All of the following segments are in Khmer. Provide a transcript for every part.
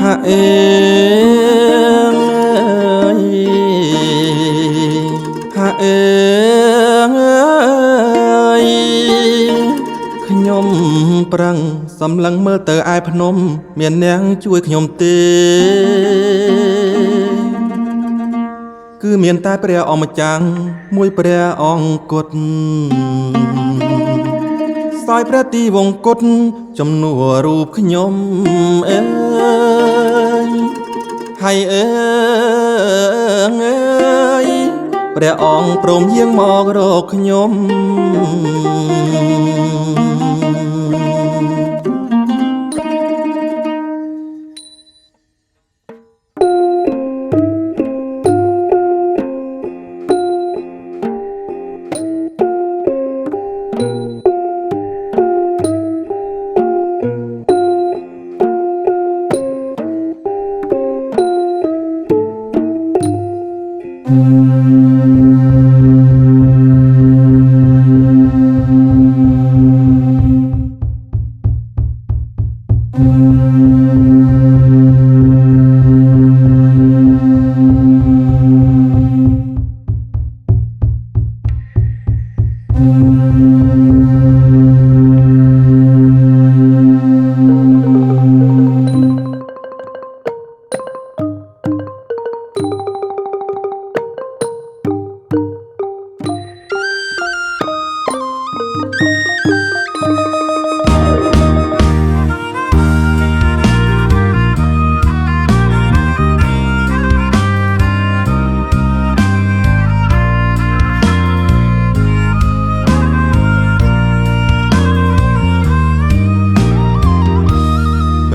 hạ ơi hạ ơiខ្ញុំប្រឹងសម្លឹងមើលទៅឯភ្នំមានអ្នកជួយខ្ញុំទេគឺមានតែព្រះអម្ចាស់មួយព្រះអង្គគត់សោយព្រះទីវង្គតចំនួនរូបខ្ញុំអើយហើយអើយព្រះអង្គព្រមយាងមករកខ្ញុំ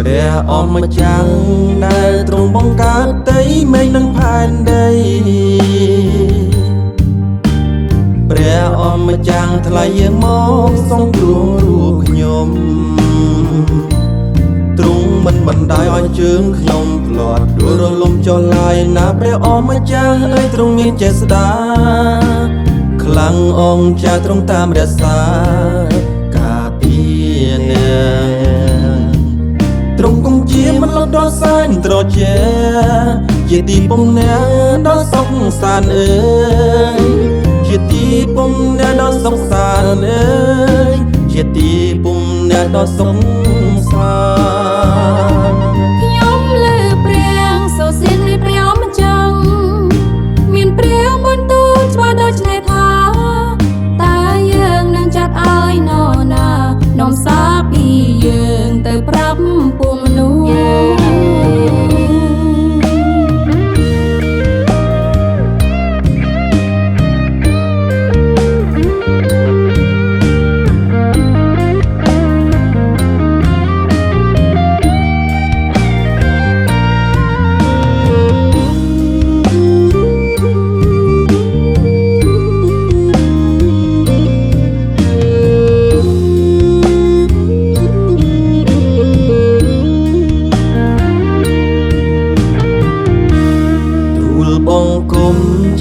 ព្រះអម្ចាស់ដែលទ្រង់បង្កើតដីមេឃនិងផែនដីព្រះអម្ចាស់ថ្លៃយាងមកសង្គ្រោះរូបខ្ញុំទ្រង់មិនបណ្ដោយឲ្យជើងខ្ញុំផ្លាត់ដួលរលំចុះឡើយណាព្រះអម្ចាស់អើយទ្រង់មានចេស្តាខ្លាំងអង្ចាទ្រង់តាមរក្សាការពារអ្នកទ្រង់គង់ជាមិនលត់ដល់សែនត្រជាជាទីពំនែដល់សុខសាន្តអើយជាទីពំនែដល់សុខសាន្តអើយជាទីពំនែដល់សុខសាន្តខ្ញុំលើព្រះសូរសៀននៃព្រះអម្ចាស់មានព្រះបន្ទូលច្បាស់ដូចនេះថាតើយើងនឹងចាត់ឲ្យនរណានាំសារពីយើងទៅប្រាប់ពួកមនុស្ស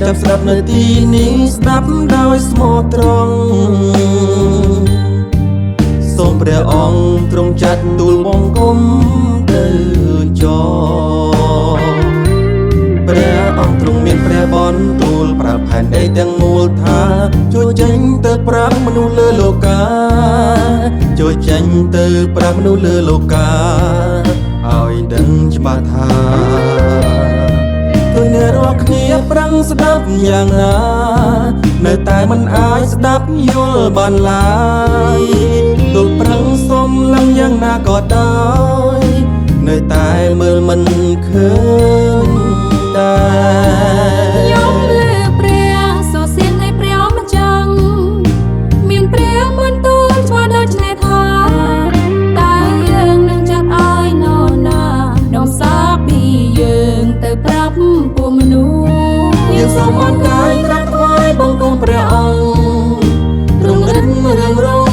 ចាប់ស្ដាប់នៅទីនេះស្ដាប់ដោយស្មោះត្រង់សូមព្រះអង្គទ្រង់ចាត់ទូលបង្គំទៅច ទាំងមូលថាជួយចេញទៅប្រាប់មនុស្សលើលោកាជួយចេញទៅប្រាប់មនុស្សលើលោកាឲ្យដឹងច្បាស់ថាគឺអ្នករាល់គ្នាប្រឹងស្ដាប់យ៉ាងណានៅតែមិនអាចស្ដាប់យល់បានឡើយទោះប្រឹងសុំឡើងយ៉ាងណាក៏ដោយនៅតែមើលមិនឃើញដែរខ្ញុំលើព្រះសូរសៀននៃព្រះអម្ចាស់មានព្រះបន្ទូលច្បាស់ដូច្នេះថាតើយើងនឹងចាត់ឲ្យនរណានាំសារពីយើងទៅប្រាប់ពួកមនុស្សយើងសូមអរកាយក្រាបថ្វាយបង្គំព្រះអង្គទ្រង់រិទ្ធរឿងរង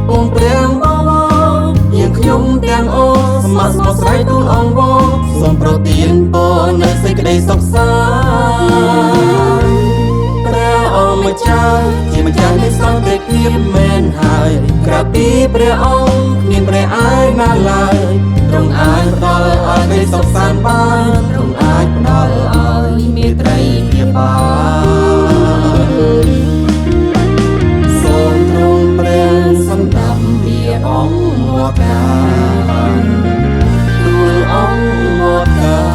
បងព្រះបវរយើងខ្ញុំទាំងអស់ស្ម័គ្រស្មោះស្រ័យទូលអង្គវរសូមប្រទានពរនៅសេចក្តីសុខសាន្តព្រះអង្គម្ចាស់ជាម្ចាស់នៃសន្តិភាពមែនហើយក្រៅពីព្រះអង្គគ្មានព្រះឯណាឡើយទ្រង់អាចផ្ដល់ឲ្យក្តីសុខសាន្តបានទ្រង់អាចផ្ដល់ឲ្យមេត្រីភាពបានសូមទ្រង់ព្រះសន្តាប់ពីអង្គមកការទូលអង្គមកការ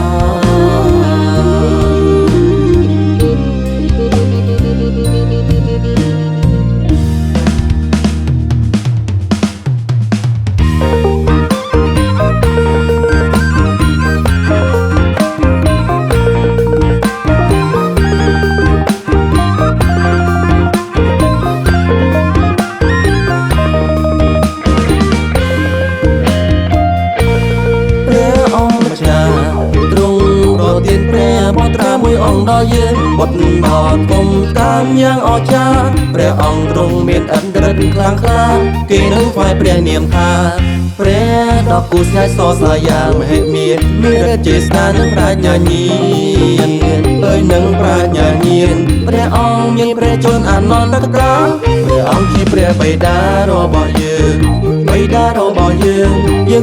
មួយអង្គដល់យើងបុត្រមកគុំតាមយ៉ាងអស្ចារ្យព្រះអង្គទ្រង់មានឥទ្ធិឫទ្ធិខ្លាំងក្លាគេនឹងថ្វាយព្រះនាមថាព្រះដ៏គូស្នេហ៍សរសើរយ៉ាងមហិមាមានឫទ្ធិជាស្នានឹងប្រាជ្ញាញាណដោយនឹងប្រាជ្ញាញាណព្រះអង្គមានព្រះជន្មអនន្តកាលព្រះអង្គជាព្រះបិតារបស់យើងបិតារបស់យើង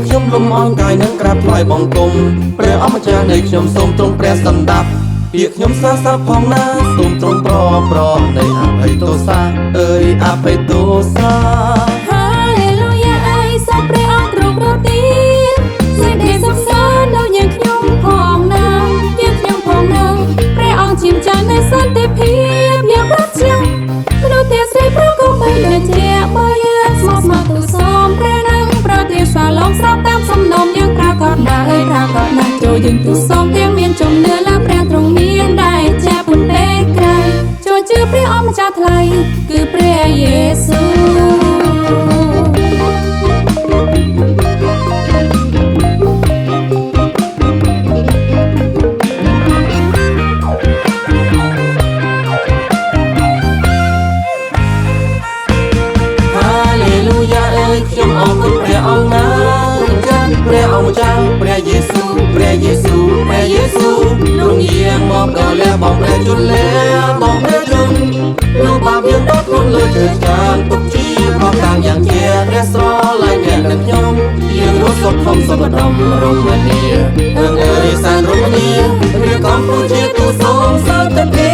ខ្ញុំលំអរកាយនឹងក្រាបថ្វាយបង្គំព្រះអម្ចាស់នៃខ្ញុំសូមទ្រង់ព្រះសន្តាប់ពាក្យខ្ញុំសាសនាផងណាសូមទ្រង់ប្រនៃអភ័យទោសាអើយអភ័យទោសាហាឡេលូយ៉ាអើយសូមព្រះអង្គទ្រង់ប្រទានសេចក្តីសុខសាន្តដល់យើងខ្ញុំផងណាយើងខ្ញុំផងណាព្រះអង្គជាម្ចាស់នៃសន្តិភាពយ៉ាងប្រចាំមនុស្សទាំងស្រីប្រកបបីដូចជាបើយើងស្មោះស្ម័គ្រទូលសូមព្រះនឹងប្រទានស្វាឡងស្របតាមសំណុំយើងប្រាកដណាស់អើយប្រាកដណាស់ចូលយើងទូលសូមទាំងមានជំនឿលើព្រះទ្រង់មានដែរជាពុនទេក្រៃចូលជឿព្រះអម្ចាស់ថ្លៃគឺព្រះយេស៊ូវខ្ញុំអរគុណព្រះអង្គណាចាស់ព្រះអង្គម្ចាស់ព្រះយេស៊ូវព្រះយេស៊ូវព្រះយេស៊ូវទ្រង់យាងមកដល់លះបងព្រះជន្មលះបងព្រះជន្មលោកបាបយើងដល់ខ្លួនលើជើងចានទុកជាប្រកតាមយ៉ាងជាព្រះស្រឡាញ់អ្នកនឹងខ្ញុំយើងរស់សុខធំសុខដុមរមនាអើយសានរមនាព្រះកម្ពុជាទូសូមសន្តិភាព